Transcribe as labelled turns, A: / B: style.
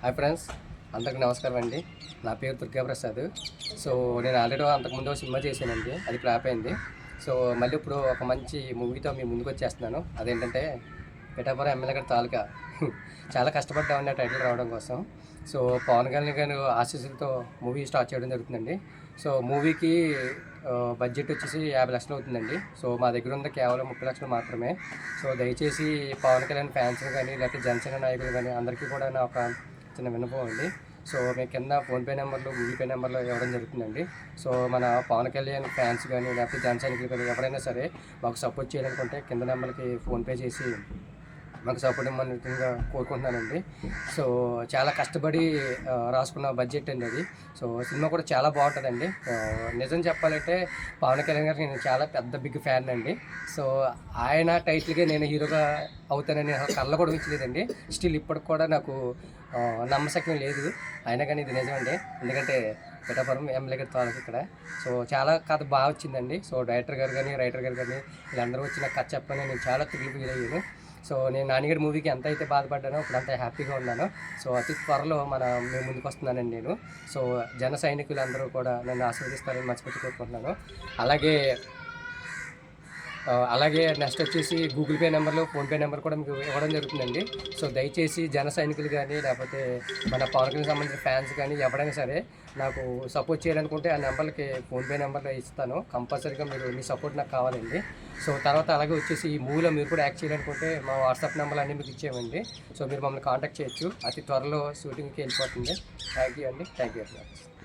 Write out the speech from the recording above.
A: Hi friends, అందరికి నమస్కారం అండి. నా పేరు దుర్గాప్రసాద్. సో నేను ఆల్రెడీ అంతకుముందు ఒక సినిమా చేశానండి, అది ఫ్లాప్ అయింది. సో మళ్ళీ ఇప్పుడు ఒక మంచి మూవీతో మీ ముందుకు వచ్చేస్తున్నాను. అదేంటంటే పిఠాపురం ఎమ్మెల్యే గారి తాలూకా. చాలా కష్టపడ్డామండి ఆ టైటిల్ రావడం కోసం. సో పవన్ కళ్యాణ్ గారు ఆశీస్సులతో మూవీ స్టార్ట్ చేయడం జరుగుతుందండి. సో మూవీకి బడ్జెట్ వచ్చేసి 50 లక్షలు అవుతుందండి. సో మా దగ్గర ఉంది కేవలం 30 లక్షలు మాత్రమే. సో దయచేసి పవన్ కళ్యాణ్ ఫ్యాన్స్ కానీ లేకపోతే జనసేన నాయకులు కానీ అందరికీ కూడా నా ఒక చిన్న విన్నపం అండి. సో మేము కింద ఫోన్పే నెంబర్లు, గూగుల్ పే నెంబర్లు ఇవ్వడం జరుగుతుందండి. సో మన పవన్ కళ్యాణ్ ఫ్యాన్స్ కానీ లేకపోతే జన సైనికులు కానీ ఎవరైనా సరే మాకు సపోర్ట్ చేయాలనుకుంటే కింద నెంబర్కి ఫోన్పే చేసి మాకు సపోర్ట్ ఇవ్వమన్నట్టుగా కోరుకుంటున్నానండి. సో చాలా కష్టపడి రాసుకున్న బడ్జెట్ అండి అది. సో సినిమా కూడా చాలా బాగుంటుందండి. నిజం చెప్పాలంటే పవన్ కళ్యాణ్ గారికి నేను చాలా పెద్ద బిగ్ ఫ్యాన్ అండి. సో ఆయన టైటిల్గా నేను హీరోగా అవుతానని కళ్ళ కూడా ఉంచలేదండి. స్టిల్ ఇప్పటికి కూడా నాకు నమ్మశక్యం లేదు. అయినా కానీ ఇది నిజం అండి. ఎందుకంటే పిఠాపురం ఎమ్మెల్యే గారి తాలూకు ఇక్కడ. సో చాలా కథ బాగా వచ్చిందండి. సో డైరెక్టర్ గారు కానీ రైటర్ గారు కానీ వీళ్ళందరూ వచ్చి నాకు కథ చెప్పని నేను చాలా థ్రిల్ ఫీల్ అయ్యాను. సో నేను నాన్నగారి మూవీకి ఎంత అయితే బాధపడ్డానో ఇప్పుడు అంత హ్యాపీగా ఉన్నాను. సో అతి త్వరలో మేము ముందుకు వస్తున్నానండి నేను. సో జన సైనికులందరూ కూడా నన్ను ఆశీర్వదిస్తారని మనస్ఫూర్తి కోరుకుంటున్నాను. అలాగే నెక్స్ట్ వచ్చేసి గూగుల్ పే నెంబర్లు, ఫోన్పే నెంబర్ కూడా మీకు ఇవ్వడం జరుగుతుందండి. సో దయచేసి జన సైనికులు కానీ లేకపోతే మన పవన్ కళ్యాణ్ సంబంధించిన ఫ్యాన్స్ కానీ ఎవరైనా సరే నాకు సపోర్ట్ చేయాలనుకుంటే ఆ నెంబర్కి ఫోన్పే నెంబర్లో ఇస్తాను. కంపల్సరీగా మీ సపోర్ట్ నాకు కావాలండి. సో తర్వాత అలాగే వచ్చేసి ఈ మూవీలో మీరు కూడా యాక్ట్ చేయాలనుకుంటే మా వాట్సాప్ నెంబర్లు అన్నీ మీకు ఇచ్చేయండి. సో మీరు మమ్మల్ని కాంటాక్ట్ చేయొచ్చు. అతి త్వరలో షూటింగ్కి వెళ్ళిపోతుంది. థ్యాంక్ యూ అండి. Thank you very much.